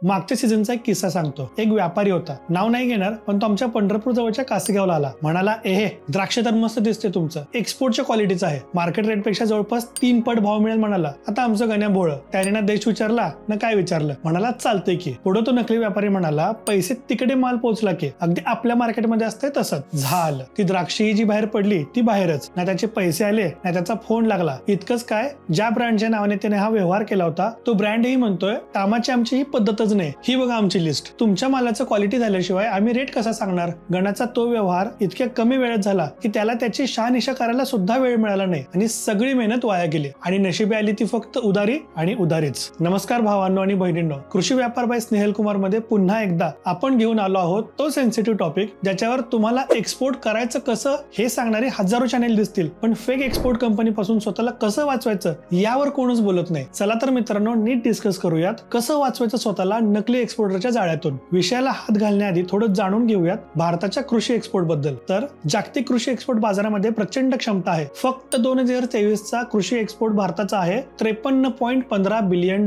मागच्या सीझनचा एक किस्सा सांगतो। एक व्यापारी होता, नाव नाही घेणार, पण तो आमच्या पंढरपूर जवळच्या कासेगावला आला। म्हणाला, एहे द्राक्ष तर मस्त दिसते, तुमचं एक्सपोर्टच्या क्वालिटीचं आहे, मार्केट रेट पेक्षा जवळपास 3 पट भाव मिळेल म्हणाला। आता आमचं गण्या भोळ, त्याने ना देश विचारला ना काय विचारलं, म्हणाला चालतंय की। पुढे तो नकली व्यापारी म्हणाला, पैसे तिकडे माल पोहोचला की अगदी आपल्या मार्केटमध्ये असते तसंच झालं। ती द्राक्षी जी बाहेर पडली ती बाहेरच, ना त्याचे पैसे आले ना त्याचा फोन लागला। इतकंच काय, ज्या ब्रँडच्या नावाने त्याने हा व्यवहार केला होता तो ब्रँडही म्हणतोय, कामाची आमची ही पद्धतच नाही, ही बघा आमची लिस्ट, तुमच्या मालाचं क्वालिटी झाल्याशिवाय आम्ही रेट कसा सांगणार। गणाचा तो व्यवहार इतक्या कमी वेळेत झाला की त्याला त्याची शहानिशा करायला सुद्धा वेळ मिळाला नाही आणि सगळी मेहनत वाया गेली आणि नशिबी आली ती फक्त उधारी आणि उधारीच। नमस्कार भावांनो आणि बहिणींनो, कृषी व्यापार बाय स्नेहल कुमार मध्ये पुन्हा एकदा आपण घेऊन आलो आहोत तो सेन्सिटिव्ह टॉपिक, ज्याच्यावर तुम्हाला एक्सपोर्ट करायचं कसं हे सांगणारे हजारो चॅनेल दिसतील, पण फेक एक्सपोर्ट कंपनी पासून स्वतःला कसं वाचवायचं यावर कोणच बोलत नाही। चला तर मित्रांनो, नीट डिस्कस करूयात कसं वाचवायचं स्वतःला नकली एक्सपोर्टरच्या जाळ्यातून। विषयाला हात घालण्याआधी थोडं जाणून घेऊयात भारताच्या कृषी एक्सपोर्ट बद्दल। तर जागतिक कृषी एक्सपोर्ट बाजारामध्ये प्रचंड क्षमता आहे। फक्त 2023 चा कृषी एक्सपोर्ट भारताचा आहे $53.15 बिलियन।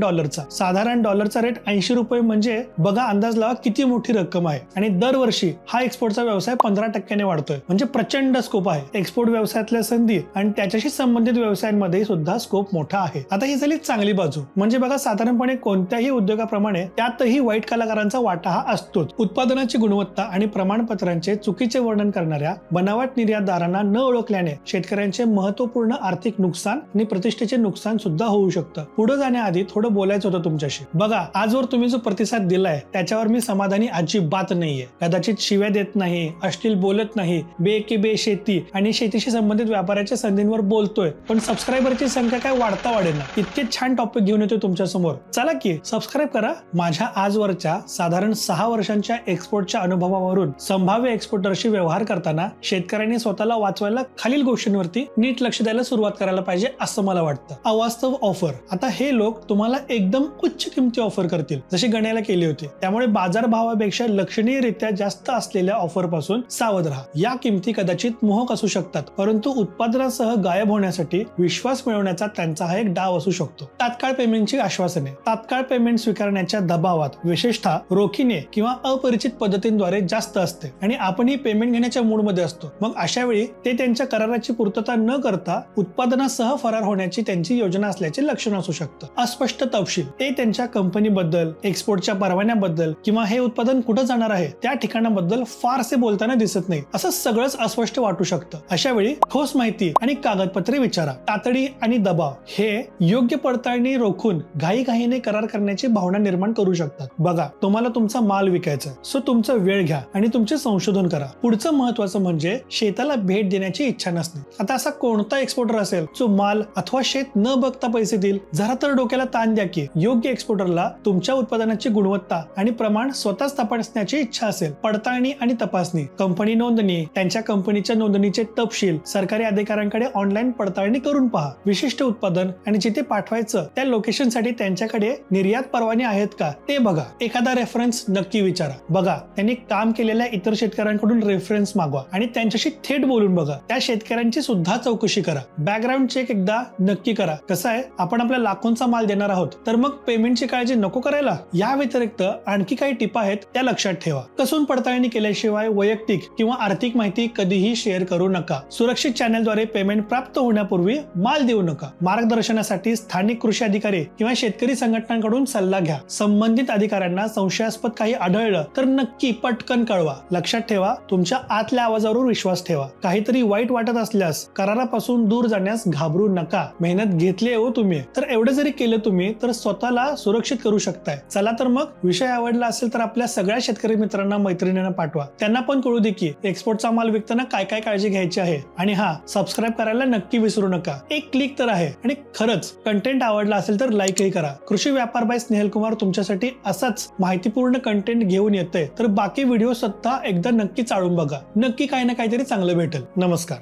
साधारण डॉलरचा रेट 80 रुपये, म्हणजे बघा अंदाज लावा किती मोठी रक्कम आहे। आणि दरवर्षी हा एक्सपोर्टचा व्यवसाय 15% वाढतोय, म्हणजे प्रचंड स्कोप आहे। एक्सपोर्ट व्यवसायातल्या संधी आणि त्याच्याशी संबंधित व्यवसायांमध्ये सुद्धा स्कोप मोठा आहे। आता ही झाली चांगली बाजू, म्हणजे बघा साधारणपणे कोणत्याही उद्योगाप्रमाणे त्यातही वाईट कलाकारांचा वाटा हा असतोच। उत्पादनाची गुणवत्ता आणि प्रमाणपत्रांचे चुकीचे वर्णन करणाऱ्या बनावट निर्यातदारांना न ओळखल्याने शेतकऱ्यांचे महत्वपूर्ण आर्थिक नुकसान आणि प्रतिष्ठेचे नुकसान सुद्धा होऊ शकतं। पुढे जाण्याआधी थोडं बोलायचं होतं तुमच्याशी। बघा आजवर तुम्ही जो प्रतिसाद दिलाय त्याच्यावर मी समाधानी अजिबात नाहीये। कदाचित शिव्या देत नाही, अश्लील बोलत नाही, बे शेती आणि शेतीशी संबंधित व्यापाराच्या संधींवर बोलतोय, पण सबस्क्रायबरची संख्या काय वाढता वाढेना। इतके छान टॉपिक घेऊन येतोय तुमच्या समोर, चला की सबस्क्राईब करा। माझ्या आजवरच्या साधारण 6 वर्षांच्या एक्सपोर्टच्या अनुभवावरून संभाव्य एक्सपोर्टरशी व्यवहार करताना शेतकऱ्यांनी स्वतःला वाचवायला खालील गोष्टींवरती नीट लक्ष द्यायला सुरुवात करायला पाहिजे असं मला वाटतं। अवास्तव ऑफर। आता हे लोक तुम्हाला एकदम उच्च किमती ऑफर करतील, जशी गण्याला केली होती, त्यामुळे बाजारभावापेक्षा लक्षणीयरित्या जास्त असलेल्या ऑफर पासून सावध राहा। या किमती कदाचित मोहक असू शकतात, परंतु उत्पादनासह गायब होण्यासाठी विश्वास मिळवण्याचा त्यांचा हा एक डाव असू शकतो। तात्काळ पेमेंटची आश्वासने। तात्काळ पेमेंट स्वीकारण्याच्या दबावात विशेषतः रोखीने किंवा अपरिचित पद्धतींद्वारे जास्त असते आणि आपणही पेमेंट घेण्याच्या मूडमध्ये असतो। मग अशा वेळी ते त्यांच्या कराराची पूर्तता न करता उत्पादनासह फरार होण्याची त्यांची योजना असल्याचे लक्षण असू शकतं। अस्पष्ट तपशील। ते त्यांच्या कंपनीबद्दल, एक्सपोर्टच्या परवान्याबद्दल किंवा हे उत्पादन कुठे जाणार आहे त्या ठिकाणाबद्दल फारसे बोलताना दिसत नाही, असं सगळंच अस्पष्ट वाटू शकतं। अशा वेळी ठोस माहिती आणि कागदपत्रे विचारा। तातडी आणि दबाव हे योग्य पडताळणी रोखून घाईघाईने करार करण्याची भावना निर्माण करू शकतात। बघा तुम्हाला तुमचा माल विकायचा, सो तुमचा वेळ घ्या आणि तुमचे संशोधन करा। पुढचं महत्वाचं म्हणजे शेताला भेट देण्याची इच्छा नसणे। आता असा कोणता एक्सपोर्टर असेल जो माल अथवा शेत न बघता पैसे देईल? जरा तर डोक्याला ताण द्या की योग्य एक्सपोर्टरला तुमच्या उत्पादनाची गुणवत्ता आणि प्रमाण स्वतःच तपासण्याची इच्छा असेल। पडताळणी आणि तपासणी। कंपनी नोंदणी, त्यांच्या कंपनीच्या नोंदणीचे तपशील सरकारी अधिकाऱ्यांकडे ऑनलाईन पडताळणी करून पहा। विशिष्ट उत्पादन आणि जिथे पाठवायचं त्या लोकेशन साठी त्यांच्याकडे निर्यात परवाने आहेत का ते बघा। एखादा रेफरन्स नक्की विचारा। बघा त्यांनी काम केलेल्या इतर शेतकऱ्यांकडून रेफरन्स मागवा आणि त्यांच्याशी थेट बोलून बघा। त्या शेतकऱ्यांची सुद्धा चौकशी करा। बॅकग्राऊंड चेक एकदा नक्की करा। कसं आहे, आपण आपल्या लाखोंचा माल देणार आहोत, तर मग पेमेंटची काळजी नको करायला? या व्यतिरिक्त आणखी काही टिपा आहेत त्या लक्षात ठेवा। कसून पडताळणी केल्याशिवाय वैयक्तिक किंवा आर्थिक माहिती कधीही शेअर करू नका। सुरक्षित चॅनेलद्वारे पेमेंट प्राप्त होण्यापूर्वी माल देऊ नका। मार्गदर्शनासाठी स्थानिक कृषी अधिकारी किंवा शेतकरी संघटनांकडून सल्ला घ्या। संबंधित अधिकाऱ्यांना संशयास्पद काही आढळलं तर नक्की पटकन कळवा। लक्षात ठेवा, तुमच्या आतल्या आवाजावर विश्वास ठेवा। काहीतरी वाईट वाटत असल्यास करारापासून दूर जाण्यास घाबरू नका। मेहनत घेतली हो तुम्ही, तर एवढं जरी केलं तुम्ही तर स्वतःला सुरक्षित करू शकताय। चला तर मग विषय आवडला असेल तर आपल्या सगळ्या शेतकरी मित्रांना, मैत्रिणींना पाठवा। त्यांना पण कळू दे की एक्सपोर्टचा माल विकताना काय काय काळजी घ्यायची आहे। आणि हा, सबस्क्राईब करायला नक्की विसरू नका। एक क्लिक तर आहे। आणि खरंच कंटेंट आवडला असेल तर लाईकही करा। कृषी व्यापार बाय स्नेहल कुमार तुमच्यासाठी असाच माहितीपूर्ण कंटेंट घेऊन येतोय, तर बाकी व्हिडिओ सुद्धा एकदा नक्की चाळून बघा। नक्की काही ना काहीतरी चांगलं भेटेल। नमस्कार।